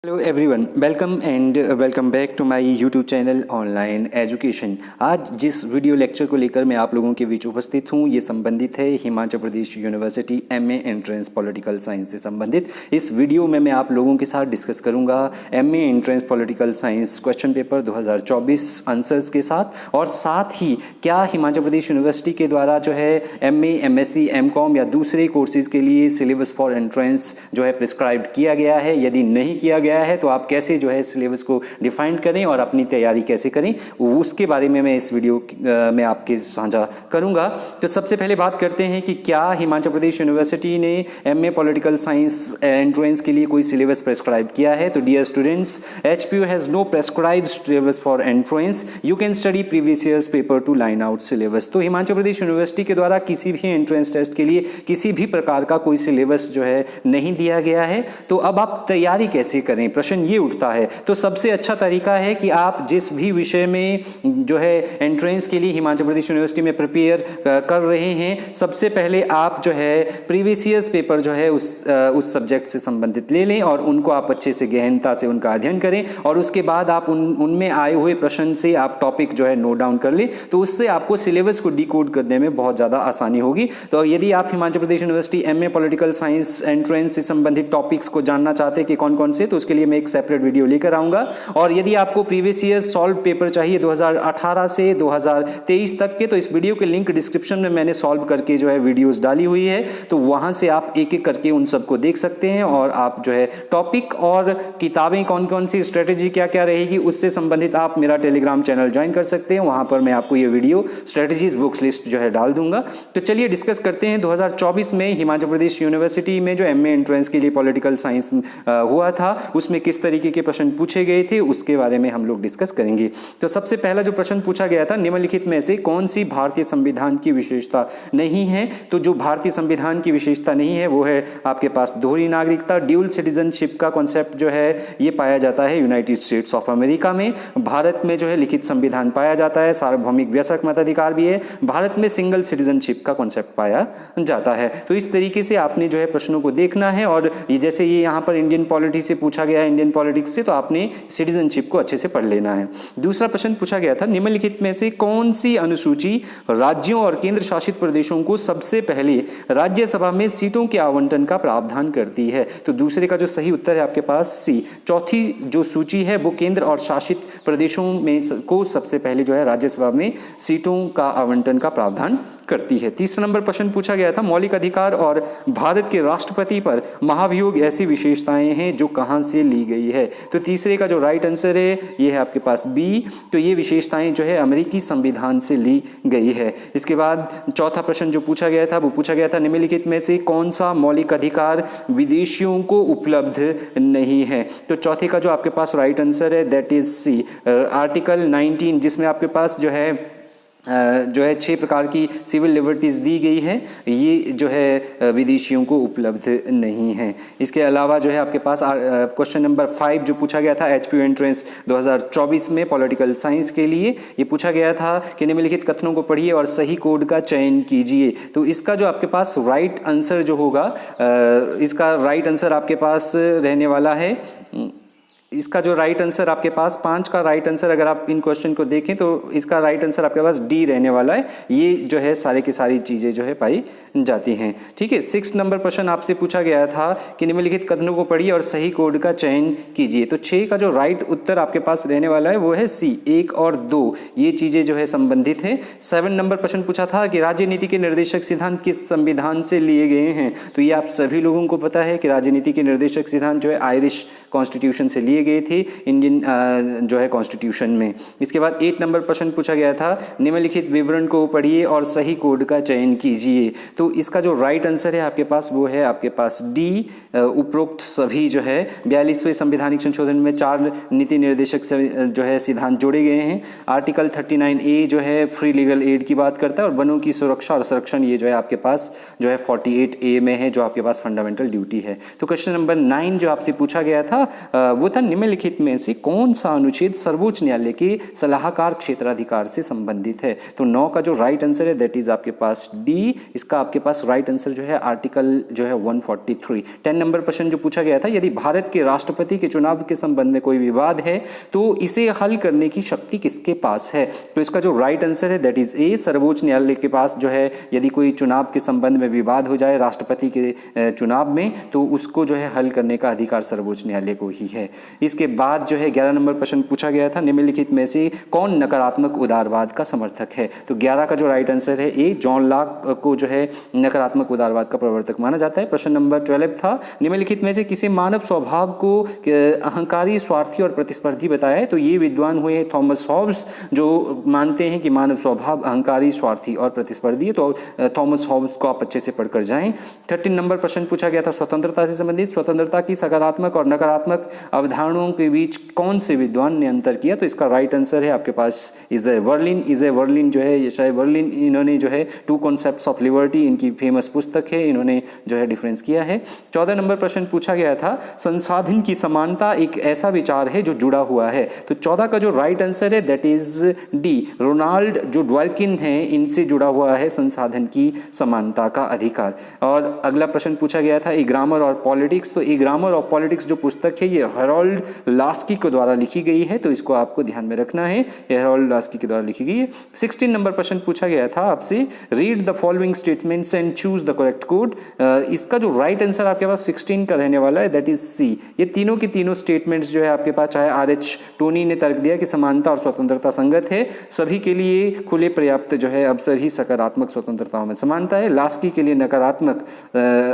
Hello everyone, welcome back to my YouTube channel online education. आज जिस video lecture को लेकर मैं आप लोगों के बीच उपस्थित हूँ ये संबंधित है Himachal Pradesh university MA entrance political science से संबंधित। इस वीडियो में मैं आप लोगों के साथ डिस्कस करूँगा MA entrance political science question paper 2024 answers के साथ, और साथ ही क्या हिमाचल प्रदेश यूनिवर्सिटी के द्वारा जो है एमए, एमएससी, एमकॉम या दूसरे कोर्सेज़ के लिए सिलेबस फॉर एंट्रेंस जो है प्रिस्क्राइब किया गया है। यदि नहीं किया गया है तो आप कैसे जो है सिलेबस को डिफाइन करें और अपनी तैयारी कैसे करें, उसके बारे में मैं इस वीडियो में आपके साझा करूंगा। तो सबसे पहले बात करते हैं कि क्या हिमाचल प्रदेश यूनिवर्सिटी ने एमए पॉलिटिकल साइंस एंट्रेंस के लिए कोई सिलेबस प्रेस्क्राइब किया है। तो dear students, HPU has no prescribed syllabus for entrance, you can study previous years paper to line out syllabus. तो हिमाचल प्रदेश यूनिवर्सिटी के द्वारा किसी भी एंट्रेंस टेस्ट के लिए किसी भी प्रकार का कोई सिलेबस जो है नहीं दिया गया है। तो अब आप तैयारी कैसे करें, प्रश्न ये उठता है। तो सबसे अच्छा तरीका है कि आप जिस भी विषय में जो है एंट्रेंस के लिए हिमाचल प्रदेश यूनिवर्सिटी में प्रिपेयर कर रहे हैं, सबसे पहले आप जो है प्रीवियस ईयर्स पेपर जो है उस सब्जेक्ट से संबंधित ले लें और उनको आप अच्छे से गहनता से उनका अध्ययन करें, और उसके बाद आप उनमें आए हुए प्रश्न से आप टॉपिक जो है नोट डाउन कर लें। तो उससे आपको सिलेबस को डिकोड करने में बहुत ज़्यादा आसानी होगी। तो यदि आप Himachal Pradesh university MA political science entrance से संबंधित टॉपिक्स को जानना चाहते हैं कि कौन कौन से, तो उसके लिए मैं एक सेपरेट वीडियो लेकर आऊंगा। और यदि आपको प्रीवियस ईयर सॉल्व पेपर चाहिए 2018 से 2023 तक के, तो इस वीडियो के लिंक डिस्क्रिप्शन में मैंने सॉल्व करके जो है वीडियोस डाली हुई है, तो वहां से आप एक एक करके उन सबको देख सकते हैं और आप जो है टॉपिक और किताबें कौन कौन सी, स्ट्रेटेजी क्या क्या रहेगी, उससे संबंधित आप मेरा टेलीग्राम चैनल ज्वाइन कर सकते हैं। वहां पर मैं आपको ये वीडियो स्ट्रेटेजीज बुक्स लिस्ट जो है डाल दूंगा। तो चलिए डिस्कस करते हैं 2024 में हिमाचल प्रदेश यूनिवर्सिटी में जो एमए एंट्रेंस के लिए पॉलिटिकल साइंस हुआ था उसमें किस तरीके के प्रश्न पूछे गए थे, उसके बारे में हम लोग डिस्कस करेंगे। तो सबसे पहला जो प्रश्न पूछा गया था, निम्नलिखित में से कौन सी भारतीय संविधान की विशेषता नहीं है। तो जो भारतीय संविधान की विशेषता नहीं है वो है आपके पास दोहरी नागरिकता। ड्यूल सिटीजनशिप का कॉन्सेप्ट जो है ये पाया जाता है यूनाइटेड स्टेट्स ऑफ अमेरिका में। भारत में जो है लिखित संविधान पाया जाता है, सार्वभौमिक वयस्क मताधिकार भी है। भारत में सिंगल सिटीजनशिप का कॉन्सेप्ट पाया जाता है। तो इस तरीके से आपने जो है प्रश्नों को देखना है, और ये जैसे ये यहाँ पर इंडियन पॉलिटी से पूछा गया है, इंडियन पॉलिटिक्स से, तो आपने सिटीजनशिप को अच्छे से पढ़ लेना है। दूसरा प्रश्न पूछा गया था, निम्नलिखित में से कौन सी अनुसूची राज्यों और केंद्र शासित प्रदेशों को सबसे पहले राज्यसभा में सीटों के आवंटन का प्रावधान करती है। तो दूसरे का जो सही उत्तर है आपके पास सी। चौथी जो सूची है वो केंद्र और शासित प्रदेशों में को सबसे पहले जो है राज्यसभा में सीटों का आवंटन का प्रावधान करती है। तीसरा नंबर प्रश्न पूछा गया था, मौलिक अधिकार और भारत के राष्ट्रपति पर महाभियोग ऐसी विशेषताएं हैं जो कहां से ली गई है। तो तीसरे का जो राइट आंसर है ये है आपके पास बी। तो ये विशेषताएं जो है अमेरिकी संविधान से ली गई है। इसके बाद चौथा प्रश्न जो पूछा गया था वो पूछा गया था, निम्नलिखित में से कौन सा मौलिक अधिकार विदेशियों को उपलब्ध नहीं है। तो चौथे का जो आपके पास राइट आंसर है दैट इज सी, आर्टिकल 19, जिसमें आपके पास जो है 6 प्रकार की सिविल लिबर्टीज दी गई है, ये जो है विदेशियों को उपलब्ध नहीं है। इसके अलावा जो है आपके पास क्वेश्चन नंबर 5 जो पूछा गया था एचपीयू एंट्रेंस 2024 में पॉलिटिकल साइंस के लिए, ये पूछा गया था कि निम्नलिखित कथनों को पढ़िए और सही कोड का चयन कीजिए। तो इसका जो आपके पास राइट आंसर जो होगा, इसका राइट आंसर आपके पास रहने वाला है, इसका जो राइट आंसर आपके पास 5 का राइट आंसर, अगर आप इन क्वेश्चन को देखें तो इसका राइट आंसर आपके पास डी रहने वाला है। ये जो है सारे की सारी चीज़ें जो है पाई जाती हैं। ठीक है। 6 नंबर प्रश्न आपसे पूछा गया था कि निम्नलिखित कथनों को पढ़िए और सही कोड का चयन कीजिए। तो 6 का जो राइट उत्तर आपके पास रहने वाला है वो है सी, 1 और 2, ये चीज़ें जो है संबंधित हैं। 7 नंबर प्रश्न पूछा था कि राजनीति के निर्देशक सिद्धांत किस संविधान से लिए गए हैं। तो ये आप सभी लोगों को पता है कि राजनीति के निर्देशक सिद्धांत जो है आयरिश कॉन्स्टिट्यूशन से लिए गए थे इंडियन जो है कॉन्स्टिट्यूशन में। इसके बाद 8 नंबर प्रश्न पूछा गया था, निम्नलिखित विवरण को पढ़िए और सही कोड का चयन कीजिए। तो इसका जो राइट आंसर है आपके पास वो है आपके पास डी, उपरोक्त सभी जो है 42वें संवैधानिक संशोधन में 4 नीति निर्देशक जो है सिद्धांत जोड़े गए हैं। आर्टिकल 39A जो है फ्री लीगल एड की बात करता है, और वनों की सुरक्षा और संरक्षण ये जो है आपके पास जो है 48A में है, जो आपके पास फंडामेंटल ड्यूटी है। तो क्वेश्चन नंबर 9 जो आपसे पूछा गया था वो था, निम्नलिखित में से कौन सा अनुच्छेद सर्वोच्च न्यायालय के सलाहकार क्षेत्राधिकार से संबंधित है? तो 9 का जो राइट आंसर है दैट इज आपके पास डी। इसका आपके पास राइट आंसर जो है आर्टिकल जो है 143। 10 नंबर प्रश्न जो पूछा गया था, यदि भारत के राष्ट्रपति के चुनाव के संबंध में कोई विवाद है तो इसे हल करने की शक्ति किसके पास है? तो इसका जो राइट आंसर है दैट इज ए, सर्वोच्च न्यायालय के पास जो है यदि कोई चुनाव के संबंध में विवाद हो जाए राष्ट्रपति के चुनाव में तो उसको जो है हल करने का अधिकार सर्वोच्च न्यायालय को ही है। इसके बाद जो है 11 नंबर प्रश्न पूछा गया था, निम्नलिखित में से कौन नकारात्मक उदारवाद का समर्थक है? तो 11 का जो राइट आंसर है ए, जॉन लॉक को जो है नकारात्मक उदारवाद का प्रवर्तक माना जाता है। प्रश्न नंबर 12 था, निम्नलिखित में से किसे मानव स्वभाव को अहंकारी, स्वार्थी और प्रतिस्पर्धी बताया है? तो ये विद्वान हुए थॉमस हॉब्स, जो मानते हैं कि मानव स्वभाव अहंकारी, स्वार्थी और प्रतिस्पर्धी है। तो थॉमस हॉब्स को आप अच्छे से पढ़कर जाएं। 13 नंबर प्रश्न पूछा गया था स्वतंत्रता से संबंधित, स्वतंत्रता की सकारात्मक और नकारात्मक अवधारणाओं के बीच कौन से विद्वान ने अंतर किया? तो इसका राइट आंसर है आपके पास इज़े वर्लिन जो है, ये शायद वर्लिन, इन्होंने जो है टू कॉन्सेप्ट्स ऑफ लिबर्टी, इनकी फेमस पुस्तक है, इन्होंने जो है डिफरेंस किया है। 14 नंबर प्रश्न पूछा गया था, संसाधन की समानता एक ऐसा विचार है जो जुड़ा हुआ है। तो 14 का जो राइट आंसर है दैट इज डी, रोनाल्ड जो ड्वर्किन है इनसे जुड़ा हुआ है संसाधन की समानता का अधिकार। और अगला प्रश्न पूछा गया था ए ग्रामर और पॉलिटिक्स। तो ए ग्रामर और पॉलिटिक्स जो पुस्तक है ये हेरोल्ड लास्की के द्वारा लिखी गई है, तो इसको आपको ध्यान में रखना है, हेरोल्ड लास्की के द्वारा लिखी गई है। 16 नंबर प्रश्न पूछा गया था आपसे, read the following statements and choose the correct code. इसका जो राइट आंसर आपके पास 16 का रहने वाला है दैट इज सी। ये तीनों की तीनों स्टेटमेंट्स जो है आपके पास, चाहे आर.एच. टोनी ने तर्क दिया कि समानता और स्वतंत्रता संगत है, सभी के लिए खुले पर्याप्त जो है अवसर ही सकारात्मक स्वतंत्रताओं में समानता है, लास्की के लिए नकारात्मक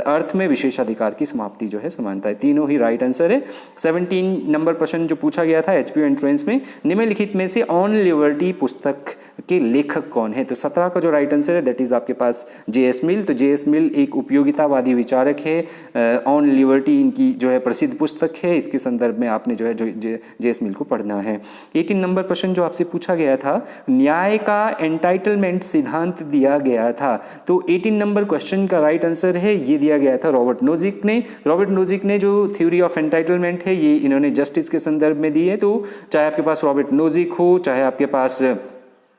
अर्थ में विशेषाधिकार की समाप्ति जो है समानता है, तीनों ही राइट आंसर है। 17 नंबर प्रश्न जो पूछा गया था एचपीयू एंट्रेंस में, निम्नलिखित में से ऑन लिबर्टी पुस्तक के लेखक कौन है? तो 17 का जो राइट आंसर है दैट इज आपके पास जे.एस. मिल। तो जे.एस. मिल एक उपयोगितावादी विचारक है, ऑन लिबर्टी इनकी जो है प्रसिद्ध पुस्तक है, इसके संदर्भ में आपने जो है जे.एस. मिल को पढ़ना है। 18 नंबर प्रश्न जो आपसे पूछा गया था, न्याय का एंटाइटलमेंट सिद्धांत दिया गया था। तो 18 नंबर क्वेश्चन का राइट आंसर है ये दिया गया था रॉबर्ट नोजिक ने जो थ्योरी ऑफ एंटाइटलमेंट है ये इन्होंने जस्टिस के संदर्भ में दी है। तो चाहे आपके पास रॉबर्ट नोजिक हो, चाहे आपके पास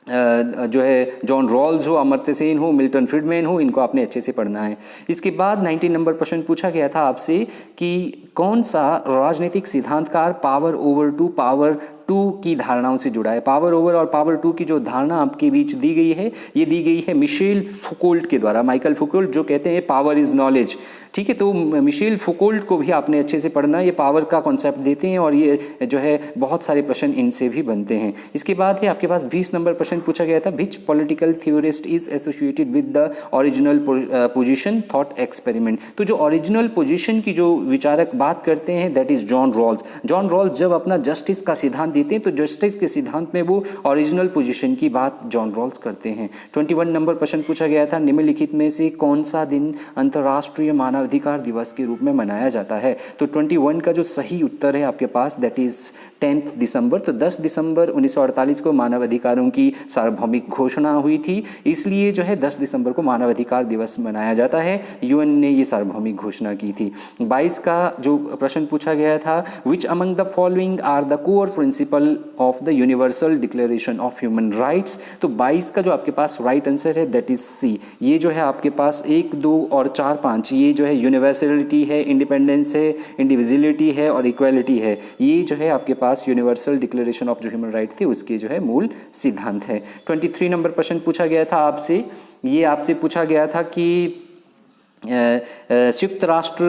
जो है जॉन रॉल्स हो, अमर्त्य सेन हो, मिल्टन फ्रीडमैन हो, इनको आपने अच्छे से पढ़ना है। इसके बाद 19 नंबर प्रश्न पूछा गया था आपसे कि कौन सा राजनीतिक सिद्धांतकार पावर ओवर टू पावर 2 की धारणाओं से जुड़ा है? पावर ओवर और पावर 2 की जो धारणा आपके बीच दी गई है ये दी गई है मिशेल फुकोल्ट के द्वारा, माइकल फुकोल्ट जो कहते हैं पावर इज नॉलेज। ठीक है, तो मिशेल फुकोल्ट को भी आपने अच्छे से पढ़ना, ये पावर का कॉन्सेप्ट देते हैं और ये जो है बहुत सारे प्रश्न इनसे भी बनते हैं। इसके बाद है आपके पास 20 नंबर प्रश्न पूछा गया था, विच political theorist is associated with the original position thought experiment. तो जो ओरिजिनल पोजीशन की जो विचारक बात करते हैं दैट इज जॉन रॉल्स जब अपना जस्टिस का सिद्धांत देते हैं तो जस्टिस के सिद्धांत में वो ओरिजिनल पोजीशन की बात जॉन रॉल्स करते हैं। 21 नंबर प्रश्न पूछा गया था, निम्नलिखित में से कौन सा दिन अंतर्राष्ट्रीय मानवाधिकार दिवस के रूप में मनाया जाता है? तो 21 का जो सही उत्तर है आपके पास दैट इज 10 दिसंबर। तो 10 दिसंबर 1948 को मानवाधिकारों की सार्वभौमिक घोषणा हुई थी, इसलिए जो है 10 दिसंबर को मानवाधिकार दिवस मनाया जाता है, यूएन ने ये सार्वभौमिक घोषणा की थी। 22 का जो प्रश्न पूछा गया था, which among the following are the core principle of the universal declaration of human rights. तो 22 का जो आपके पास राइट आंसर है दैट इज सी। ये जो है आपके पास 1, 2 और 4, 5 ये जो है यूनिवर्सलिटी है, इंडिपेंडेंस है, इंडिविजुअलिटी है और इक्वालिटी है, ये जो है आपके पास यूनिवर्सल डिक्लेरेशन ऑफ जो ह्यूमन राइट थे उसके जो है मूल सिद्धांत है। 23 नंबर प्रश्न पूछा गया था आपसे, ये आपसे पूछा गया था कि संयुक्त राष्ट्र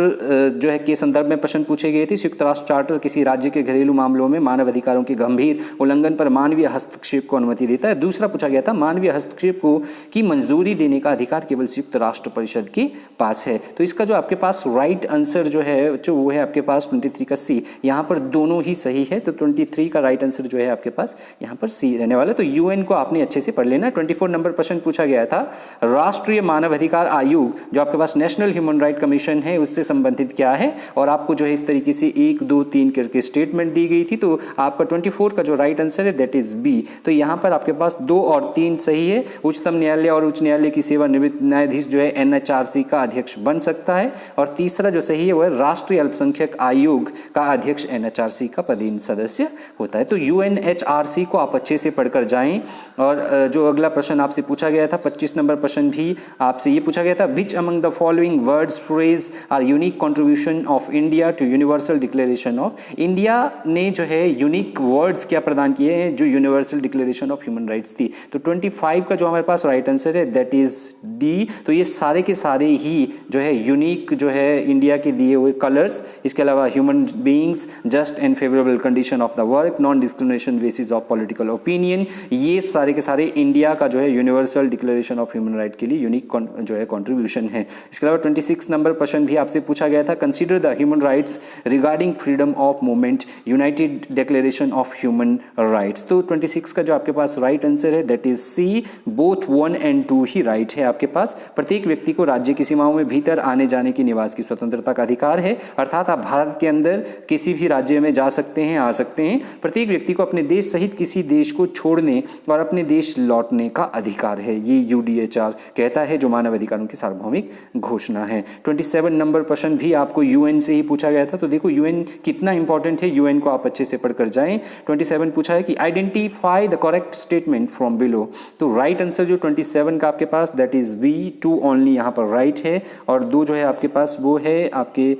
जो है के संदर्भ में प्रश्न पूछे गए थे, संयुक्त राष्ट्र चार्टर किसी राज्य के घरेलू मामलों में मानव अधिकारों के गंभीर उल्लंघन पर मानवीय हस्तक्षेप को अनुमति देता है। दूसरा पूछा गया था, मानवीय हस्तक्षेप को की मंजूरी देने का अधिकार केवल संयुक्त राष्ट्र परिषद के पास है। तो इसका जो आपके पास राइट आंसर जो है वो है आपके पास 23 का सी। यहाँ पर दोनों ही सही है, तो 23 का राइट आंसर जो है आपके पास यहाँ पर सी रहने वाला है। तो यूएन को आपने अच्छे से पढ़ लेना। 24 नंबर प्रश्न पूछा गया था, राष्ट्रीय मानव अधिकार आयोग जो आपके पास नेशनल ह्यूमन राइट कमीशन है उससे संबंधित क्या है, और आपको जो है इस तरीके से 1 2 3 करके स्टेटमेंट दी गई थी। तो आपका 24 का जो राइट आंसर है दैट इज बी। तो यहाँ पर आपके पास 2 और 3 सही है। उच्चतम न्यायालय और उच्च न्यायालय की सेवानिवृत्त न्यायाधीश जो है NHRC का अध्यक्ष बन सकता है, और तीसरा जो सही है वह राष्ट्रीय अल्पसंख्यक आयोग का अध्यक्ष NHRC का पदेन सदस्य होता है। तो UNHRC को आप अच्छे से पढ़कर जाएं। और जो अगला प्रश्न आपसे पूछा गया था 25 नंबर प्रश्न भी आपसे ये पूछा गया था, which among the following words phrase are unique contribution of India to universal declaration of. India ने जो है यूनिक वर्ड्स क्या प्रदान किए हैं जो universal declaration of human rights थी। तो 25 का जो हमारे पास राइट आंसर है दैट इज डी। तो ये सारे के सारे ही जो है यूनिक जो है इंडिया के दिए हुए कलर्स, इसके अलावा human beings, just and favourable condition of the work, non discrimination basis of political opinion, ये सारे के सारे इंडिया का जो है universal declaration of human right के लिए यूनिक जो है कंट्रीब्यूशन है। इसके अलावा 26 नंबर प्रश्न भी आपसे पूछा गया था, consider the human rights regarding freedom of movement united declaration of human rights. तो 26 का जो आपके पास राइट आंसर है that is C, both 1 and 2 ही राइट है आपके पास। प्रत्येक व्यक्ति को राज्य की सीमाओं में भीतर आने जाने की निवास की स्वतंत्रता का अधिकार है, अर्थात आप भारत के अंदर किसी भी राज्य में जा सकते हैं, आ सकते हैं। प्रत्येक व्यक्ति को अपने देश सहित किसी देश को छोड़ने और अपने देश लौटने का अधिकार है, ये UDHR कहता है, जो मानव अधिकारों की सार्वभौमिक घोषणा है। 27 नंबर प्रश्न भी आपको UN से ही पूछा गया था। तो देखो UN कितना इंपॉर्टेंट है, UN को आप अच्छे से पढ़कर जाएं। 27 पूछा है कि identify the correct statement from below. तो राइट आंसर जो 27 का आपके पास दैट इज बी, 2 ओनली यहाँ पर राइट है, और 2 जो है आपके पास वो है आपके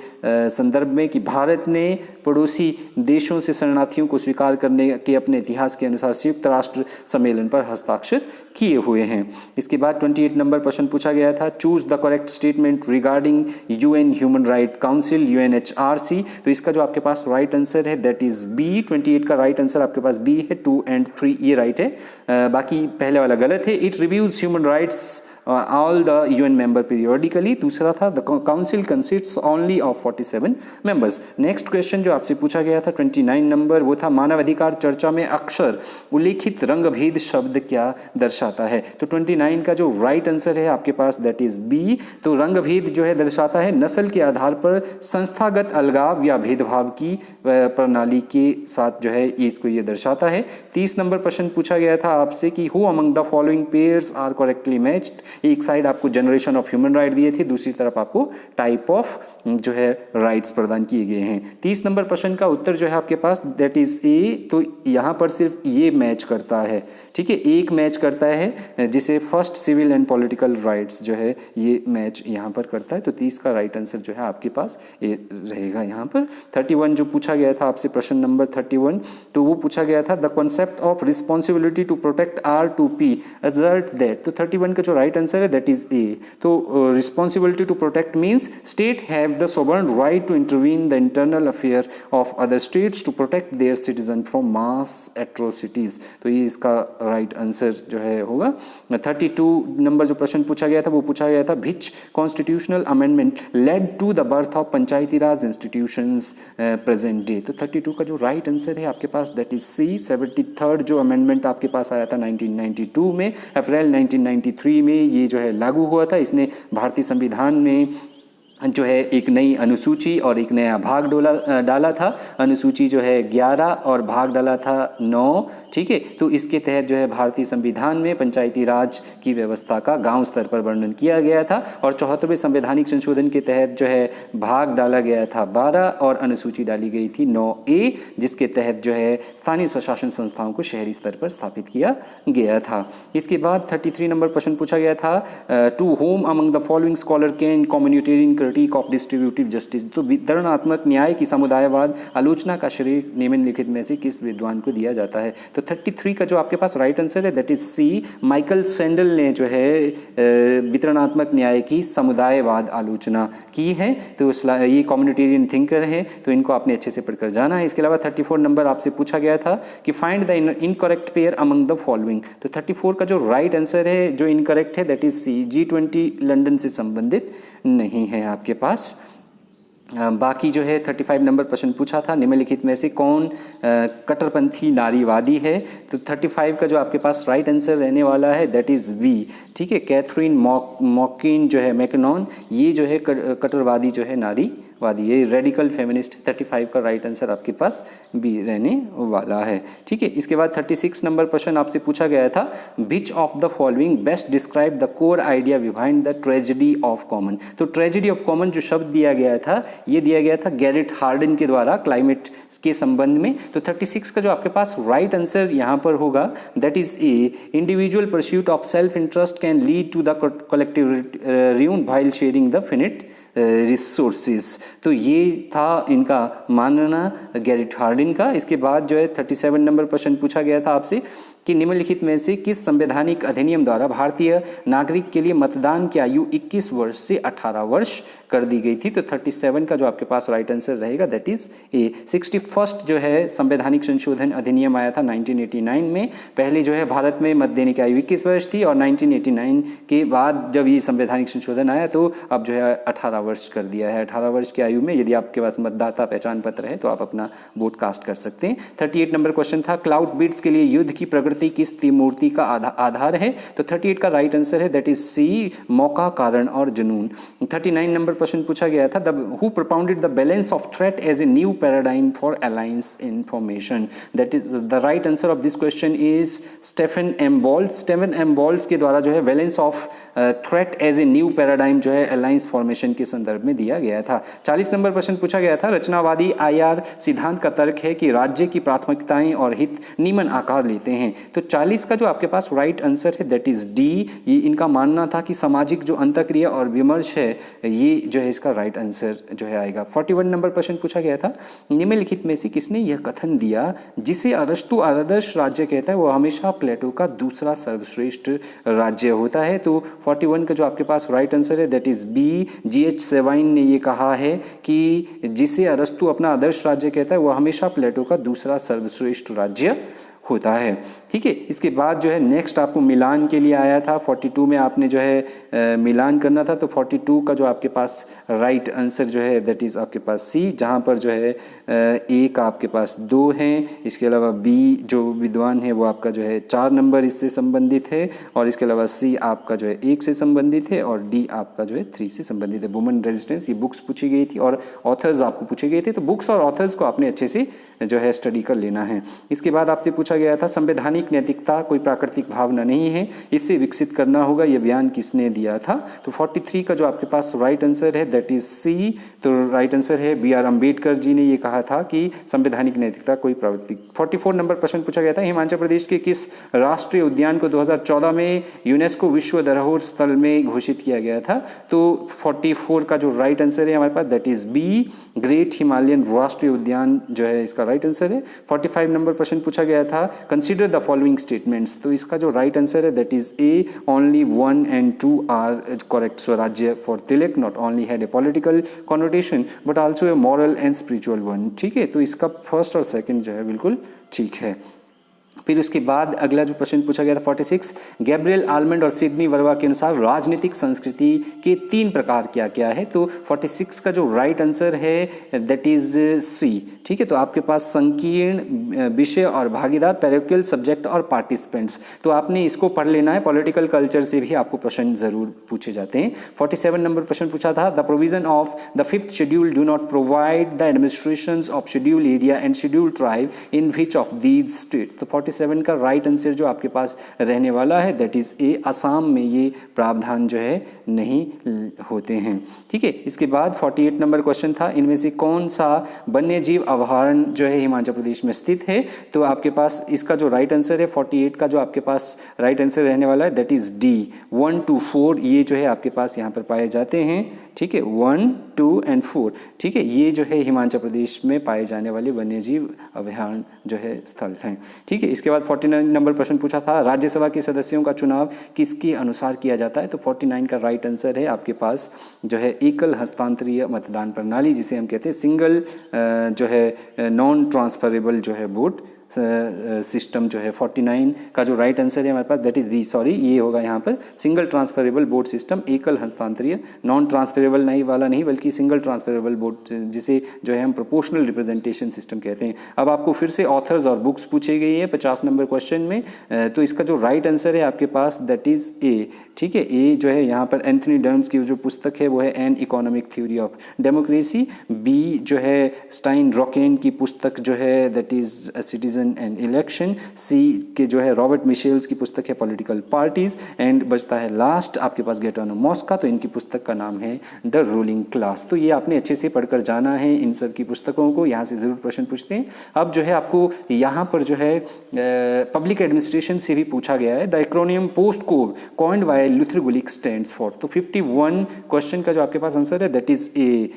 संदर्भ में कि भारत ने पड़ोसी देशों से शरणार्थियों को स्वीकार करने के अपने इतिहास के अनुसार संयुक्त राष्ट्र सम्मेलन पर हस्ताक्षर किए हुए हैं। इसके बाद 28 नंबर प्रश्न पूछा गया था, choose the correct statement regarding UN human right council UNHRC। तो इसका जो आपके पास राइट आंसर है दैट इज बी। 28 का राइट आंसर आपके पास बी है, 2 एंड 3 ये राइट है, बाकी पहले वाला गलत है। It reviews human rights all the UN member periodically। दूसरा था the council consists only of 47 members। Next question जो आपसे पूछा गया था 29 नंबर, वो था मानव अधिकार चर्चा में अक्सर उल्लेखित रंगभेद शब्द क्या दर्शाता है। तो 29 का जो राइट आंसर है आपके पास दैट इज बी। तो रंगभेद जो है दर्शाता है नस्ल के आधार पर संस्थागत अलगाव या भेदभाव की प्रणाली के साथ जो है इसको ये दर्शाता है। 30 नंबर प्रश्न पूछा गया था आपसे कि who among the following pairs are correctly matched. एक साइड आपको जनरेशन ऑफ ह्यूमन राइट दिए थे, दूसरी तरफ आपको टाइप ऑफ जो है राइट्स प्रदान किए गए हैं। 30 नंबर प्रश्न का उत्तर जो है आपके पास दैट इज ए। तो यहाँ पर सिर्फ ये मैच करता है, ठीक है, एक मैच करता है जिसे first civil and political rights जो है ये मैच यहाँ पर करता है। तो 30 का राइट आंसर जो है आपके पास ये रहेगा यहाँ पर। 31 जो पूछा गया था आपसे प्रश्न नंबर 31, तो वो पूछा गया था the concept of responsibility to protect R2P assert that. तो 31 का जो राइट आंसर है दैट इज ए। तो responsibility to protect means state have the sovereign right to intervene the internal affair of other states to protect their citizen from mass atrocities. तो ये इसका right answer जो है होगा। 32 number जो प्रश्न पूछा गया था वो पूछा गया था which constitutional amendment led to the birth of panchayati raj institutions present day. तो 32 का जो राइट आंसर है आपके पास दैट इज सी। 73rd जो अमेंडमेंट आपके पास आया था 1992 में, अप्रैल 1993 में ये जो है लागू हुआ था। इसने भारतीय संविधान में जो है एक नई अनुसूची और एक नया भाग डाला था। अनुसूची जो है 11 और भाग डाला था 9, ठीक है। तो इसके तहत जो है भारतीय संविधान में पंचायती राज की व्यवस्था का गांव स्तर पर वर्णन किया गया था, और 74वें संवैधानिक संशोधन के तहत जो है भाग डाला गया था 12 और अनुसूची डाली गई थी 9A, जिसके तहत जो है स्थानीय स्वशासन संस्थाओं को शहरी स्तर पर स्थापित किया गया था। इसके बाद 33 नंबर प्रश्न पूछा गया था to whom among the following scholar can communitarian critic of distributive justice. तो वितरणात्मक न्याय की समुदायवाद आलोचना का श्रेय निम्नलिखित में से किस विद्वान को दिया जाता है। तो 33 का जो आपके पास राइट आंसर है that is C. Michael Sandel ने जो है वितरणात्मक न्याय की समुदायवाद आलोचना की है। तो ये कम्युनिटेरियन थिंकर है, तो इनको आपने अच्छे से पढ़कर जाना है। इसके अलावा 34 नंबर आपसे पूछा गया था कि find the incorrect pair among the following. तो 34 का जो राइट आंसर है जो इनकरेक्ट है that is C. G20 London से संबंधित नहीं है आपके पास। बाकी जो है 35 नंबर प्रश्न पूछा था निम्नलिखित में से कौन कट्टरपंथी नारीवादी है। तो 35 का जो आपके पास राइट आंसर रहने वाला है दैट इज़ बी, ठीक है, कैथरीन मॉकिन जो है मैकनॉन, ये जो है कट्टरवादी जो है नारीवादी, ये रेडिकल फेमिनिस्ट। 35 का राइट आंसर आपके पास बी रहने वाला है। ठीक है, इसके बाद 36 नंबर क्वेश्चन आपसे पूछा गया था, विच of the following best describe the core idea behind the tragedy of common. तो ट्रेजेडी ऑफ कॉमन जो शब्द दिया गया था, ये दिया गया था गैरेट हार्डन के द्वारा क्लाइमेट के संबंध में। तो 36 का जो आपके पास राइट आंसर यहाँ पर होगा that is A, individual pursuit of self interest can lead to the collective ruin while sharing the finite resources. तो ये था इनका मानना गैरेट हार्डिन का। इसके बाद जो है 37 नंबर प्रश्न पूछा गया था आपसे कि निम्नलिखित में से किस संवैधानिक अधिनियम द्वारा भारतीय नागरिक के लिए मतदान की आयु 21 वर्ष से 18 वर्ष कर दी गई थी। तो 37 का जो आपके पास राइट आंसर रहेगा दैट इज ए। 61st जो है संवैधानिक संशोधन अधिनियम आया था 1989 में। पहले जो है भारत में मत देने की आयु 21 वर्ष थी और 1989 के बाद जब ये संवैधानिक संशोधन आया तो अब जो है 18 वर्ष कर दिया है। 18 वर्ष की आयु में यदि आपके पास मतदाता पहचान पत्र है तो आप अपना वोट कास्ट कर सकते हैं। 38 नंबर क्वेश्चन था, क्लाउड बिड्स के लिए युद्ध की प्रकृति किस त्रिमूर्ति का आधार है। तो 38 का राइट आंसर है दैट इज सी, मौका, कारण और जुनून। 39 नंबर प्रश्न पूछा गया था, who propounded the balance of threat as a new paradigm for alliance information. That is the right answer of this question is Stephen M Boltz. Stephen M Boltz के द्वारा जो है balance of threat as a new paradigm जो है alliance formation के संदर्भ में दिया गया था। 40 नंबर प्रश्न पूछा गया था, रचनावादी आईआर सिद्धांत का तर्क है कि राज्य की प्राथमिकताएं और हित निम्न आकार लेते हैं। तो 40 का जो आपके पास राइट आंसर है दैट इज डी। ये इनका मानना था कि सामाजिक जो अंतःक्रिया और विमर्श है ये जो है इसका राइट आंसर जो है आएगा। 41 नंबर प्रश्न पूछा गया था, निम्नलिखित में से किसने यह कथन दिया जिसे अरस्तु आदर्श राज्य कहता है वो हमेशा प्लेटो का दूसरा सर्वश्रेष्ठ राज्य होता है। तो 41 का जो आपके पास राइट आंसर है दैट इज बी। GH सेवाइन ने ये कहा है कि जिसे अरस्तु अपना आदर्श राज्य कहता है वो हमेशा प्लेटो का दूसरा सर्वश्रेष्ठ राज्य होता है। ठीक है, इसके बाद जो है नेक्स्ट आपको मिलान के लिए आया था। 42 में आपने जो है मिलान करना था। तो 42 का जो आपके पास राइट आंसर जो है दैट इज़ आपके पास सी, जहाँ पर जो है ए का आपके पास 2 हैं। इसके अलावा बी जो विद्वान है वो आपका जो है 4 नंबर इससे संबंधित है और इसके अलावा सी आपका जो है 1 से संबंधित है और डी आपका जो है 3 से संबंधित है। वुमेन रेजिस्टेंस, ये बुक्स पूछी गई थी और ऑथर्स आपको पूछे गए थे। तो बुक्स और ऑथर्स को आपने अच्छे से जो है स्टडी कर लेना है। इसके बाद आपसे पूछा गया था, संवैधानिक नैतिकता कोई प्राकृतिक भावना नहीं है, इसे विकसित करना होगा, यह बयान किसने दिया था। तो 43 का जो आपके पास राइट आंसर है दैट इज सी। तो राइट आंसर है BR अम्बेडकर जी ने ये कहा था कि संवैधानिक नैतिकता कोई प्राकृतिक। 44 नंबर प्रश्न पूछा गया था, हिमाचल प्रदेश के किस राष्ट्रीय उद्यान को 2014 में यूनेस्को विश्व धरोहर स्थल में घोषित किया गया था। तो 44 का जो राइट आंसर है हमारे पास that is B, great Himalayan राष्ट्रीय उद्यान जो है इसका राइट आंसर है। 45 नंबर प्रश्न पूछा गया था, कंसीडर द फॉलोइंग स्टेटमेंट्स। तो इसका जो राइट आंसर है that is A, only 1 and 2 are correct. Swarajya for Tilak not only had a political connotation but also a moral and spiritual one. ठीक है, तो इसका फर्स्ट और सेकंड जो है बिल्कुल ठीक है। फिर उसके बाद अगला जो प्रश्न पूछा गया था 46, गैब्रियल आलमंड और सिडनी वर्मा के अनुसार राजनीतिक संस्कृति के 3 प्रकार क्या क्या है। तो 46 का जो राइट आंसर है दैट इज सी। ठीक है, तो आपके पास संकीर्ण विषय और भागीदार, पैरोकियल, सब्जेक्ट और पार्टिसिपेंट्स। तो आपने इसको पढ़ लेना है, पॉलिटिकल कल्चर से भी आपको प्रश्न जरूर पूछे जाते हैं। 47 नंबर प्रश्न पूछा था, the provision of the 5th schedule do not provide the administrations of schedule area and schedule tribe in which of these states. तो 47 का राइट आंसर जो आपके पास रहने वाला है दैट इज ए, असम में ये प्रावधान जो है नहीं होते हैं। ठीक है, इसके बाद 48 नंबर क्वेश्चन था, इनमें से कौन सा वन्य जीव अभयारण्य जो है हिमाचल प्रदेश में स्थित है। तो आपके पास इसका जो राइट आंसर है 48 का जो आपके पास राइट आंसर रहने वाला है दैट इज डी, 1 to 4 ये जो है आपके पास यहाँ पर पाए जाते हैं। ठीक है, 1, 2 and 4। ठीक है, ये जो है हिमाचल प्रदेश में पाए जाने वाले वन्यजीव अभयारण्य जो है स्थल हैं। ठीक है, इसके बाद 49 नंबर प्रश्न पूछा था, राज्यसभा के सदस्यों का चुनाव किसके अनुसार किया जाता है। तो 49 का राइट आंसर है आपके पास जो है एकल हस्तांतरीय मतदान प्रणाली, जिसे हम कहते हैं सिंगल जो है नॉन ट्रांसफरेबल जो है वोट सिस्टम जो है 49 का जो राइट आंसर है हमारे पास दैट इज बी, सॉरी ये होगा यहाँ पर सिंगल ट्रांसफरेबल बोर्ड सिस्टम, एकल हस्तांतरीय, नॉन ट्रांसफरेबल नहीं वाला नहीं बल्कि सिंगल ट्रांसफरेबल बोर्ड जिसे जो है हम प्रोपोर्शनल रिप्रेजेंटेशन सिस्टम कहते हैं। अब आपको फिर से ऑथर्स और बुक्स पूछी गई है 50 नंबर क्वेश्चन में, तो इसका जो राइट आंसर है आपके पास दैट इज ए, ठीक है। ए जो है यहाँ पर एंथनी डर्म्स की जो पुस्तक है वो है an economic theory of democracy, B जो है स्टाइन रॉकेन की पुस्तक जो है that is citizen and election, C के जो है रॉबर्ट मिशेल्स की पुस्तक है पॉलिटिकल पार्टीज, एंड बचता है लास्ट आपके पास गेटानो मॉस्का, तो इनकी पुस्तक का नाम है द रूलिंग क्लास। तो ये आपने अच्छे से पढ़कर जाना है इन सब की पुस्तकों को, यहाँ से ज़रूर प्रश्न पूछते हैं। अब जो है आपको यहाँ पर जो है पब्लिक एडमिनिस्ट्रेशन से भी पूछा गया है, the acronym POSDCORB coined by Luther Gulick stands for, तो 51 क्वेश्चन का जो आपके पास आंसर है दैट इज ए,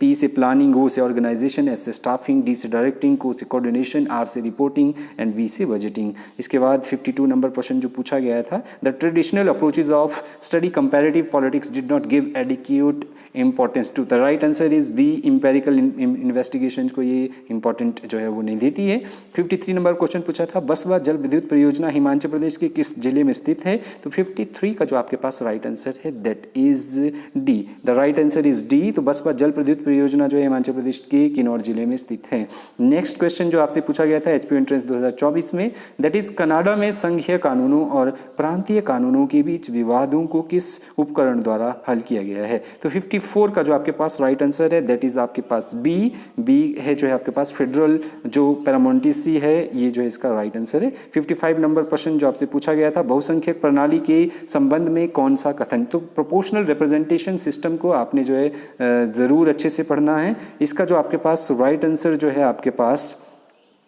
पी से प्लानिंग, ओ से ऑर्गेनाइजेशन, एस से स्टाफिंग, डी से डायरेक्टिंग, को से कोऑर्डिनेशन, आर से रिपोर्टिंग एंड बी से बजटिंग। इसके बाद 52 नंबर क्वेश्चन जो पूछा गया था, the traditional approaches of study comparative politics did not give adequate importance to, the right answer is B, empirical investigation को ये इंपॉर्टेंट जो है वो नहीं देती है। 53 नंबर क्वेश्चन पूछा था, बसवा जल विद्युत परियोजना हिमाचल प्रदेश के किस जिले में स्थित है, तो 53 का जो आपके पास राइट आंसर है that is D, the right answer is D. तो बसवा जल विद्युत परियोजना जो है हिमाचल प्रदेश के किन्नौर जिले में स्थित है। नेक्स्ट क्वेश्चन जो आपसे पूछा गया था एचपीयू एंट्रेंस 2024 में, दैट इज कनाडा में संघीय कानूनों और प्रांतीय कानूनों के बीच विवादों को किस उपकरण द्वारा हल किया गया है, तो 54 का जो आपके पास राइट आंसर है दैट इज आपके पास बी है जो है आपके पास फेडरल जो पैरामोंटेसी है, ये जो है इसका राइट आंसर है। 55 नंबर प्रश्न जो आपसे पूछा गया था, बहुसंख्यक प्रणाली के संबंध में कौन सा कथन, तो प्रोपोर्शनल रिप्रेजेंटेशन सिस्टम को आपने जो है ज़रूर अच्छे से पढ़ना है। इसका जो आपके पास राइट आंसर जो है आपके पास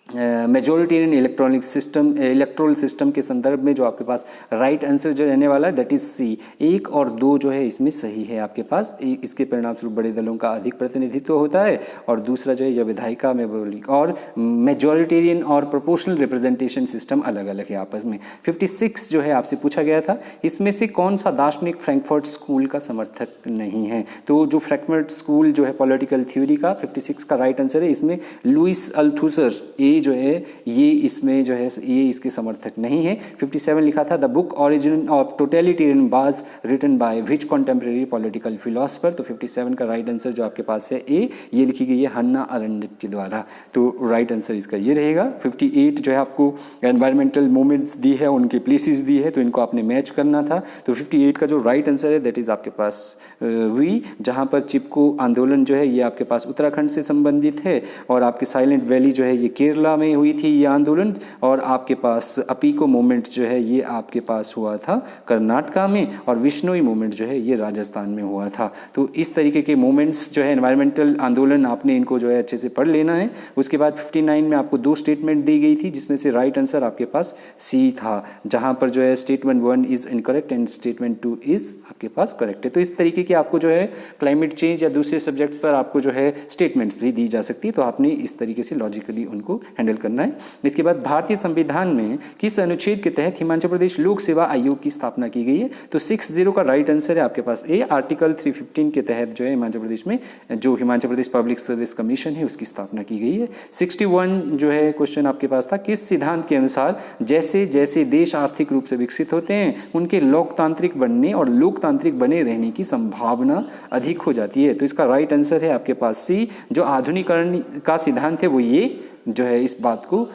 मेजोरिटेरियन इलेक्ट्रोल सिस्टम के संदर्भ में जो आपके पास राइट आंसर जो रहने वाला है दैट इज सी, 1 और 2 जो है इसमें सही है आपके पास। इसके परिणाम स्वरूप बड़े दलों का अधिक प्रतिनिधित्व होता है, और दूसरा जो है यह विधायिका में और मेजोरिटेरियन और प्रोपोर्शनल रिप्रेजेंटेशन सिस्टम अलग अलग है आपस में। 56 जो है आपसे पूछा गया था, इसमें से कौन सा दार्शनिक फ्रैंकफर्ट स्कूल का समर्थक नहीं है, तो जो फ्रैंकफर्ट स्कूल जो है पॉलिटिकल थ्योरी का 56 का राइट आंसर है, इसमें लुइस अल्थुसर जो है ये इसमें जो है ये इसके समर्थक नहीं है। 57 लिखा था, the book origin of totalitarian was written by which contemporary political philosopher, तो 57 का राइट आंसर जो आपके पास है ए, ये लिखी गई है हन्ना अरेंट के द्वारा, तो राइट आंसर इसका ये रहेगा। 58 जो है आपको एनवायरमेंटल मूवमेंट्स दी है, उनके प्लेसेस दी है, तो इनको आपने मैच करना था। तो 58 का जो राइट आंसर है दैट इज आपके पास वी, जहाँ पर चिपको आंदोलन जो है ये आपके पास उत्तराखंड से संबंधित है, और आपके साइलेंट वैली जो है ये केरला में हुई थी ये आंदोलन, और आपके पास अपीको मूवमेंट जो है ये आपके पास हुआ था कर्नाटका में, और विश्नोई मूवमेंट जो है ये राजस्थान में हुआ था। तो इस तरीके के मूवमेंट्स जो है एनवायरमेंटल आंदोलन आपने इनको जो है अच्छे से पढ़ लेना है। उसके बाद 59 में आपको 2 स्टेटमेंट दी गई थी, जिसमें से राइट आंसर आपके पास सी था, जहां पर जो है statement 1 is incorrect and statement 2 is आपके पास करेक्ट है। तो इस तरीके के आपको जो है क्लाइमेट चेंज या दूसरे सब्जेक्ट्स पर आपको जो है स्टेटमेंट्स भी दी जा सकती है, तो आपने इस तरीके से लॉजिकली उनको हैंडल करना है। इसके बाद भारतीय संविधान में किस अनुच्छेद के तहत हिमाचल प्रदेश लोक सेवा आयोग की स्थापना की गई है, तो 60 का राइट आंसर है आपके पास ए, आर्टिकल 315 के तहत जो है हिमाचल प्रदेश में जो Himachal Pradesh public service commission है उसकी स्थापना की गई है। 61 जो है क्वेश्चन आपके पास था, किस सिद्धांत के अनुसार जैसे जैसे देश आर्थिक रूप से विकसित होते हैं उनके लोकतांत्रिक बनने और लोकतांत्रिक बने रहने की संभावना अधिक हो जाती है, तो इसका राइट आंसर है आपके पास सी, जो आधुनिकरण का सिद्धांत है वो ये जो है इस बात को।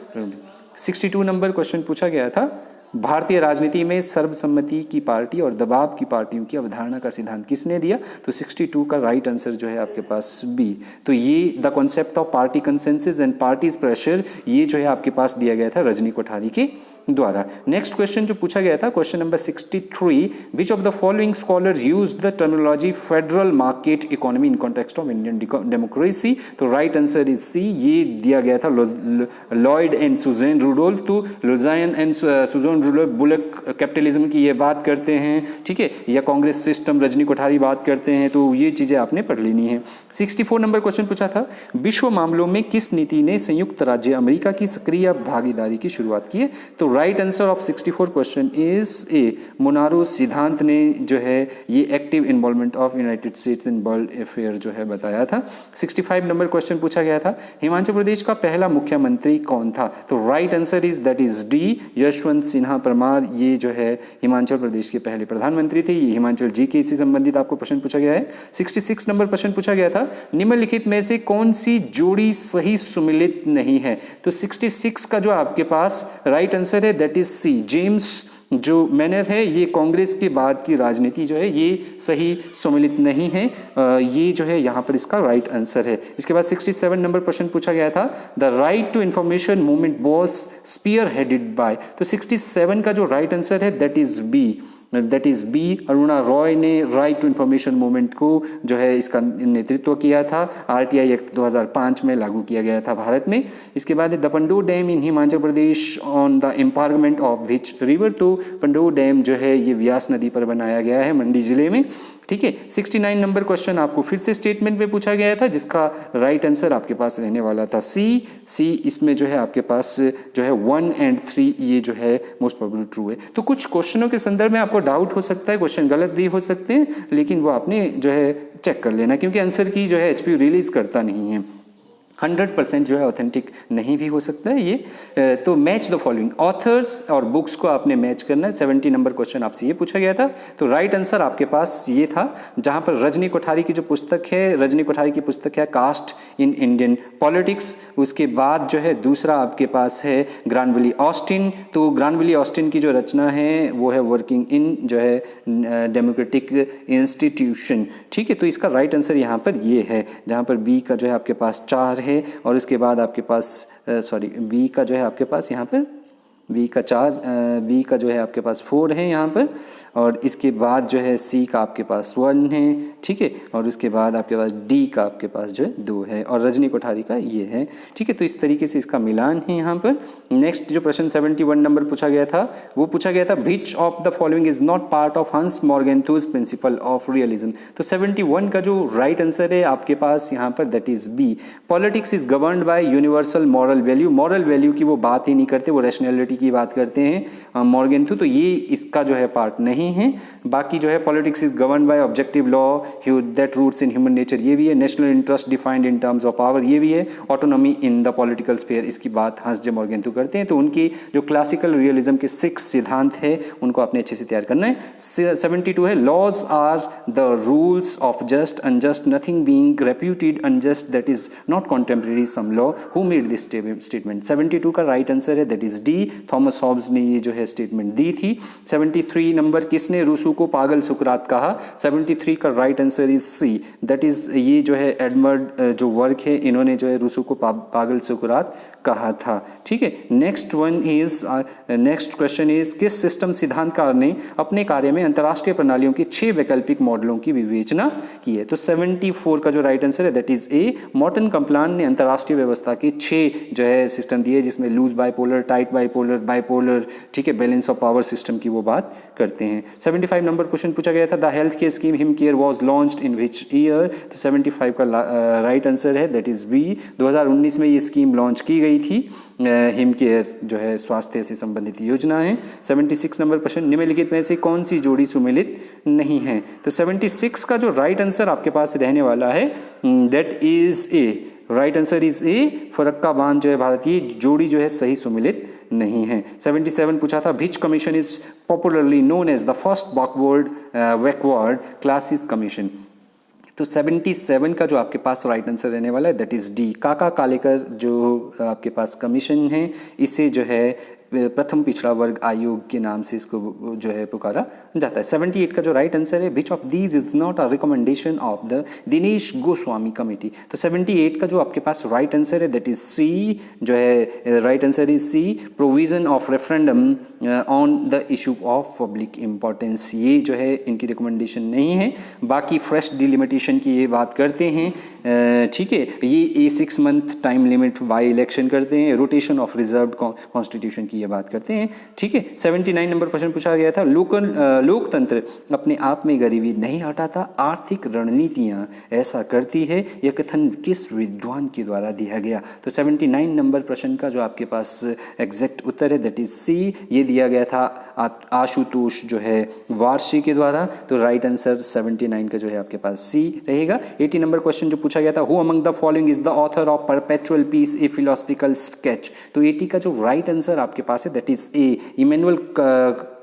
62 नंबर क्वेश्चन पूछा गया था, भारतीय राजनीति में सर्वसम्मति की पार्टी और दबाव की पार्टियों की अवधारणा का सिद्धांत किसने दिया, तो 62 का राइट आंसर जो है आपके पास बी, तो ये the concept of party consensus and parties pressure ये जो है आपके पास दिया गया था रजनी कोठारी के द्वारा। नेक्स्ट क्वेश्चन जो पूछा गया था question number 63, which of the following scholars used the terminology federal market economy in context of Indian democracy, तो राइट आंसर इज सी, ये दिया गया था लॉयड एंड सुजैन रुडोल्फ, तो लुजायन and Susanne urban rural bullock capitalism की ये बात करते हैं, ठीक है, या कांग्रेस सिस्टम रजनी कोठारी बात करते हैं, तो ये चीज़ें आपने पढ़ लेनी है। 64 नंबर क्वेश्चन पूछा था, विश्व मामलों में किस नीति ने संयुक्त राज्य अमेरिका की सक्रिय भागीदारी की शुरुआत की है? तो right answer of 64 question is A, Monroe सिद्धांत ने जो है ये active involvement of United States in world affair जो है बताया था। 65 नंबर क्वेश्चन पूछा गया था, हिमाचल प्रदेश का पहला मुख्यमंत्री कौन था? तो right answer is that is D, Yashwant Sinha Parmar, ये जो है हिमाचल प्रदेश के पहले प्रधानमंत्री थे। ये हिमाचल जीके से संबंधित आपको प्रश्न पूछा गया है। 66 नंबर प्रश्न पूछा गया था, निम्नलिखित में से कौन सी जोड़ी सही सुमिलित नहीं है? तो 66 का जो आपके पास राइट आंसर है दैट इज सी, जेम्स जो मैनर है, ये कांग्रेस के बाद की राजनीति जो है ये सही सुमिलित नहीं है, ये जो है यहाँ पर इसका राइट आंसर है। इसके बाद 67 नंबर प्रश्न पूछा गया था, the right to information movement was spearheaded by. तो 67 का जो राइट आंसर है that is B, Aruna Roy ने राइट टू इंफॉर्मेशन मूवमेंट को जो है इसका नेतृत्व किया था। आरटीआई एक्ट 2005 में लागू किया गया था भारत में। इसके बाद the Pandoh dam in Himachal Pradesh on the empowerment of which river, तो पंडोह डैम जो है ये व्यास नदी पर बनाया गया है मंडी जिले में, ठीक है। 69 नंबर क्वेश्चन आपको फिर से स्टेटमेंट में पूछा गया था, जिसका राइट आंसर आपके पास रहने वाला था सी। इसमें जो है आपके पास जो है 1 और 3 ये जो है मोस्ट प्रोबेबली ट्रू है। तो कुछ क्वेश्चनों के संदर्भ में आपको डाउट हो सकता है, क्वेश्चन गलत भी हो सकते हैं, लेकिन वो आपने जो है चेक कर लेना, क्योंकि आंसर की जो है एचपीयू रिलीज करता नहीं है। 100% जो है ऑथेंटिक नहीं भी हो सकता है ये। तो मैच द फॉलोइंग ऑथर्स और बुक्स को आपने मैच करना है। 70 नंबर क्वेश्चन आपसे ये पूछा गया था। तो राइट आंसर आपके पास ये था, जहाँ पर रजनी कोठारी की जो पुस्तक है, रजनी कोठारी की पुस्तक है कास्ट इन इंडियन पॉलिटिक्स। उसके बाद जो है दूसरा आपके पास है ग्रानविली ऑस्टिन। तो ग्रानविली ऑस्टिन की जो रचना है वो है वर्किंग इन जो है डेमोक्रेटिक इंस्टीट्यूशन, ठीक है। तो इसका राइट आंसर यहाँ पर ये है, जहाँ पर बी का जो है आपके पास 4 है, और उसके बाद आपके पास बी का जो है आपके पास यहाँ पर बी का 4, बी का जो है आपके पास 4 है यहाँ पर, और इसके बाद जो है सी का आपके पास 1 है, ठीक है, और उसके बाद आपके पास डी का आपके पास जो है 2 है, और रजनी कोठारी का ये है, ठीक है। तो इस तरीके से इसका मिलान है यहाँ पर। नेक्स्ट जो प्रश्न 71 नंबर पूछा गया था, वो पूछा गया था विच of the following is not part of हंस मॉर्गेंथुस प्रिंसिपल ऑफ रियलिज्म। तो 71 का जो राइट आंसर है आपके पास यहाँ पर that is B, politics is governed by universal moral value. Moral value की वो बात ही नहीं करते, वो रैशनैलिटी की बात करते हैं मॉर्गेंथु, तो ये इसका जो है पार्ट नहीं है। बाकी जो है politics is govern by objective law that roots in human nature, ये भी है। National interest defined in terms of power, ये भी है। Autonomy in the political sphere, इसकी बात हंस जे मॉर्गेंथु करते हैं। तो उनकी जो क्लासिकल रियलिज्म के 6 सिद्धांत है उनको आपने अच्छे से तैयार करना है। 72 है laws are the rules of just unjust, nothing being reputed unjust that is not contemporary some law, who made this statement. 72 का राइट आंसर है that is D, Thomas Hobbes ने ये जो है स्टेटमेंट दी थी। 73 नंबर किसने रूसो को पागल सुकरात कहा? 73 का right answer is C, that is ये जो है एडमंड जो वर्क है, इन्होंने जो है रूसो को पागल सुकरात कहा था, ठीक है। नेक्स्ट क्वेश्चन इज किस सिस्टम सिद्धांतकार ने अपने कार्य में अंतरराष्ट्रीय प्रणालियों की 6 वैकल्पिक मॉडलों की विवेचना की है? तो 74 का जो राइट आंसर है that is A, Morton Kaplan ने अंतरराष्ट्रीय व्यवस्था के 6 जो है सिस्टम दिए, जिसमें लूज बाइपोलर, टाइट बाइपोलर, ठीक है, बैलेंस ऑफ पावर सिस्टम की वो बात करते हैं। 75 नंबर क्वेश्चन पूछा गया था the health care scheme him care was launched in which year? तो 75 का राइट आंसर है दैट इज बी, 2019 में ये स्कीम लॉन्च की गई थी। हिम केयर जो है स्वास्थ्य से संबंधित योजना है। 76 नंबर प्रश्न निम्नलिखित में से कौन सी जोड़ी सुमेलित नहीं है? तो 76 का जो राइट आंसर आपके पास रहने वाला है that is A, right answer is a, Farakka बांध जो है भारतीय जोड़ी जो है सही सुमिलित नहीं है। 77 पूछा था which commission is popularly known as the first backward classes commission? तो 77 का जो आपके पास राइट आंसर रहने वाला है दैट इज डी, काका कालेकर जो आपके पास कमीशन है, इसे जो है प्रथम पिछड़ा वर्ग आयोग के नाम से इसको जो है पुकारा जाता है। 78 का जो राइट आंसर है which of these is not a recommendation of the Dinesh Goswami committee? तो 78 का जो आपके पास राइट आंसर है दैट इज सी, जो है right answer is C, provision of referendum on the issue of public importance, ये जो है इनकी रिकमेंडेशन नहीं है। बाकी फ्रेश डिलिमिटेशन की ये बात करते हैं, ठीक है, ये 6 month time limit by election करते हैं, रोटेशन ऑफ रिजर्व कॉन्स्टिट्यूशन की की ये बात करते हैं। ठीक है, 79 नंबर प्रश्न पूछा गया था, लोकतंत्र अपने आप में गरीबी नहीं हटाता, आर्थिक रणनीतियाँ ऐसा करती है, यह कथन किस विद्वान के द्वारा दिया गया। तो 79 नंबर प्रश्न का जो आपके पास एग्जैक्ट उत्तर है दैट इज सी, ये दिया गया था आशुतोष जो है वार्षी के द्वारा। तो राइट आंसर 79 का जो है आपके पास सी रहेगा। 80 नंबर क्वेश्चन जो पूछा गया था, who among the following is the author of perpetual peace a philosophical sketch. तो 80 का जो राइट आंसर आपके पास है that is A, Immanuel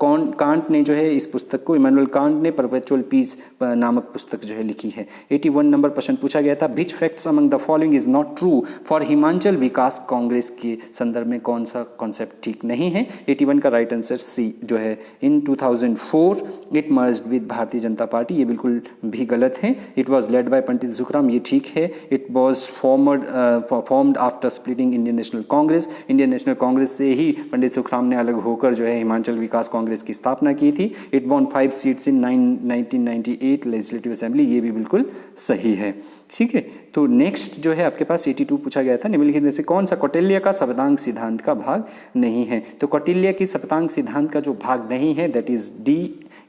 Kant ने जो है इस पुस्तक को, इमैनुअल कांट ने परपेचुअल पीस नामक पुस्तक जो है लिखी है। 81 नंबर प्रश्न पूछा गया था, which facts among the following is not true for Himachal Vikas Congress के संदर्भ में कौन सा कॉन्सेप्ट ठीक नहीं है। 81 का राइट आंसर सी जो है, इन 2004 it merged with Bharatiya Janata party, ये बिल्कुल भी गलत है। It was led by Pandit Sukhram, ये ठीक है। It was formed after splitting Indian national Congress, Indian national Congress से ही पंडित सुखराम ने अलग होकर जो है हिमाचल विकास कांग्रेस की स्थापना की थी। It won 5 seats in 1998 legislative assembly, ये भी बिल्कुल सही है। ठीक है, तो नेक्स्ट जो है आपके पास 82 पूछा गया था, निम्नलिखित में से कौन सा कौटिल्य का सप्तांग सिद्धांत का भाग नहीं है। तो कौटिल्य की सप्तांग सिद्धांत का जो भाग नहीं है that is D,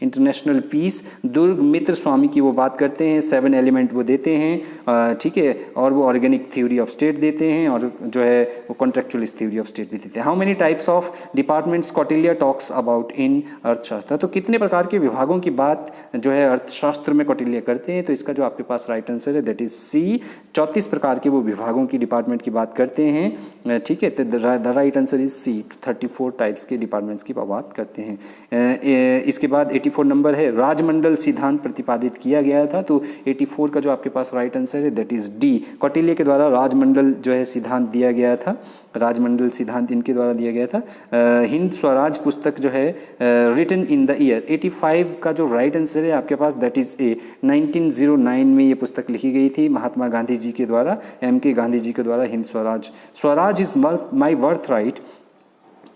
international peace. दुर्ग मित्र स्वामी की वो बात करते हैं, 7 एलिमेंट वो देते हैं, ठीक है, और वो ऑर्गेनिक थ्योरी ऑफ स्टेट देते हैं, और जो है वो कॉन्ट्रेक्चुअलिस्ट थ्योरी ऑफ स्टेट भी देते हैं। How many types of departments Kautilya talks about in अर्थशास्त्र। तो कितने प्रकार के विभागों की बात जो है अर्थशास्त्र में कौटिल्य करते हैं। तो इसका जो आपके पास राइट आंसर है दैट इज सी, 34 प्रकार के वो विभागों की, डिपार्टमेंट की बात करते हैं। ठीक है, तो the right answer is C, 34 types के डिपार्टमेंट्स की बात करते हैं। इसके बाद 84 नंबर है, राजमंडल सिद्धांत प्रतिपादित किया गया था। तो 84 का जो आपके पास राइट आंसर है दैट इज डी, कौटिल्य के द्वारा राजमंडल जो है सिद्धांत दिया गया था, राजमंडल सिद्धांत इनके द्वारा दिया गया था। हिंद स्वराज पुस्तक जो है रिटन इन द ईयर, 85 का जो राइट आंसर है आपके पास दैट इज ए, 1909 में ये पुस्तक लिखी गई थी महात्मा गांधी जी के द्वारा, MK गांधी जी के द्वारा। Hind Swaraj, Swaraj is my birth right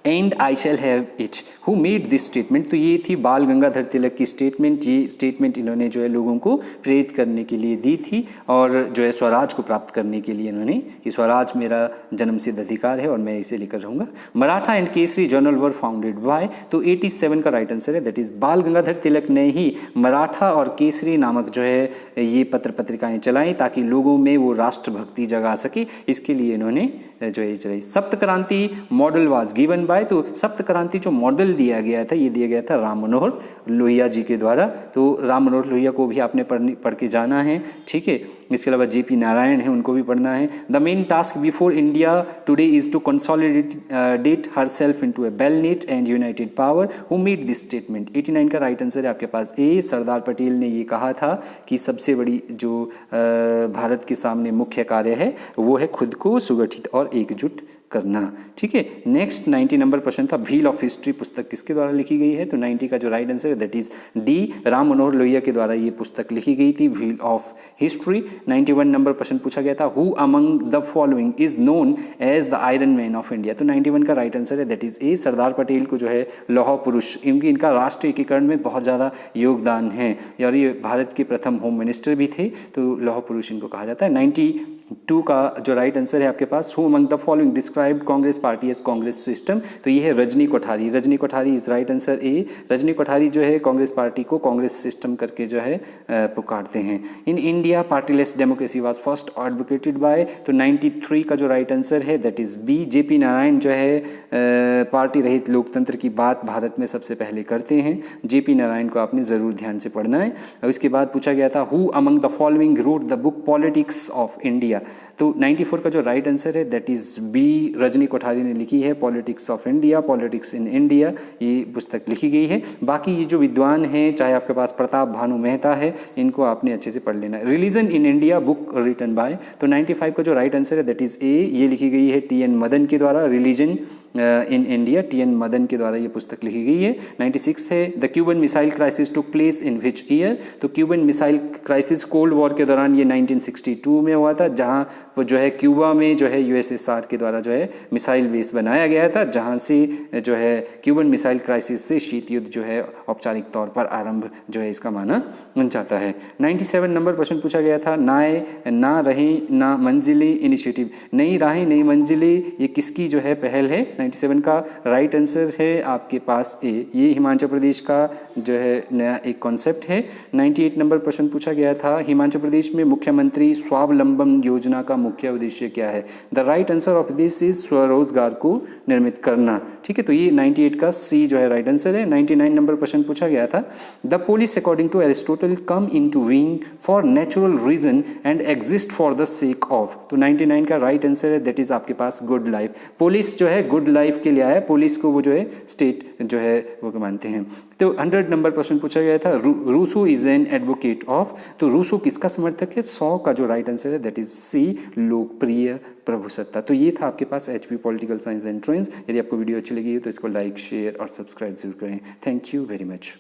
and I shall have it, who made this statement. तो ये थी बाल गंगाधर तिलक की स्टेटमेंट। ये स्टेटमेंट इन्होंने जो है लोगों को प्रेरित करने के लिए दी थी, और जो है स्वराज को प्राप्त करने के लिए इन्होंने, कि स्वराज मेरा जन्मसिद्ध अधिकार है और मैं इसे लेकर रहूँगा। Maratha and Kesari journal were founded by. तो 87 का राइट आंसर है दैट इज बाल गंगाधर तिलक ने ही मराठा और केसरी नामक जो है ये पत्र पत्रिकाएँ चलाई, ताकि लोगों में वो राष्ट्रभक्ति जगा सके, इसके लिए इन्होंने जो है चलाई। सप्त क्रांति मॉडल वाज गिवन बाय। तो सप्त क्रांति जो मॉडल दिया गया था, ये दिया गया था राम मनोहर लोहिया जी के द्वारा। तो राम मनोहर लोहिया को भी आपने पढ़ के जाना है। ठीक है, इसके अलावा JP नारायण है, उनको भी पढ़ना है। The main task before India today is to consolidate herself into a well knit and united power, who made this statement. 89 का राइट आंसर है आपके पास ए, सरदार पटेल ने ये कहा था कि सबसे बड़ी जो भारत के सामने मुख्य कार्य है वो है खुद को सुगठित और एकजुट करना। ठीक है, नेक्स्ट 90 नंबर प्रश्न था, व्हील ऑफ हिस्ट्री पुस्तक किसके द्वारा लिखी गई है। तो 90 का जो राइट आंसर है that is D, Ram Manohar Lohia के द्वारा ये पुस्तक लिखी गई थी, व्हील ऑफ हिस्ट्री। 91 नंबर प्रश्न पूछा गया था, who among the following is known as the iron man of India. तो 91 का राइट आंसर है that is A, Sardar Patel को जो है लौह पुरुष, इनका राष्ट्रीय एकीकरण में बहुत ज़्यादा योगदान है, और ये भारत के प्रथम होम मिनिस्टर भी थे, तो लौह पुरुष इनको कहा जाता है। 92 का जो राइट आंसर है आपके पास, who among the following described Congress party as Congress system. तो ये है Rajni Kothari, Rajni Kothari is right answer A. Rajni Kothari जो है कांग्रेस पार्टी को कांग्रेस सिस्टम करके जो है पुकारते हैं। In India partyless democracy was first advocated by. तो 93 का जो राइट आंसर है that is B, JP Narayan जो है पार्टी रहित लोकतंत्र की बात भारत में सबसे पहले करते हैं। JP नारायण को आपने ज़रूर ध्यान से पढ़ना है। और इसके बाद पूछा गया था, who among the following wrote the book politics of India. तो 94 का जो राइट आंसर है that is B, Rajni Kothari ने लिखी है politics of India, politics in India, ये पुस्तक लिखी गई है। बाकी ये जो विद्वान हैं, चाहे आपके पास प्रताप भानु मेहता है, इनको आपने अच्छे से पढ़ लेना है। Religion in India book written by. तो 95 का जो राइट आंसर है दैट इज ए, ये लिखी गई है TN मदन के द्वारा, religion in India, TN Madan के द्वारा ये पुस्तक लिखी गई है। 96 है, the Cuban missile crisis took place in which year. तो Cuban missile crisis cold war के दौरान ये 1962 में हुआ था, जहाँ जो है क्यूबा में जो है USSR के द्वारा जो है मिसाइल बेस बनाया गया था, जहाँ से जो है क्यूबन मिसाइल क्राइसिस से शीत युद्ध जो है औपचारिक तौर पर आरंभ जो है इसका माना जाता है। 97 नंबर प्रश्न पूछा गया था, ना रहें ना मंजिलें इनिशिएटिव, नई राहें नई मंजिलें, ये किसकी जो है पहल है? 97 का राइट आंसर है आपके पास ए, ये हिमाचल प्रदेश का जो है नया एक कॉन्सेप्ट है। 98 नंबर प्रश्न पूछा गया था, हिमाचल प्रदेश में मुख्यमंत्री स्वावलंबन योजना का मुख्य उद्देश्य क्या है? The right answer of this is स्वरोजगार को निर्मित करना। ठीक है, तो ये 98 का सी जो है राइट आंसर है। 99 नंबर प्रश्न पूछा गया था, the polis according to Aristotle come in to being for natural reason and exist for the sake of. तो 99 का राइट आंसर है दैट इज आपके पास गुड लाइफ। पुलिस जो है गुड लाइफ के लिए आया, पुलिस को वो जो है स्टेट जो है वो मानते हैं। तो 100 नंबर प्रश्न पूछा गया था, Rousseau is an advocate of. तो रूसो किसका समर्थक है? 100 का जो राइट आंसर है दैट इज सी, लोकप्रिय प्रभुसत्ता। तो ये था आपके पास एचपी पॉलिटिकल साइंस एंट्रेंस। यदि आपको वीडियो अच्छी लगी हो तो इसको लाइक शेयर और सब्सक्राइब जरूर करें। Thank you very much.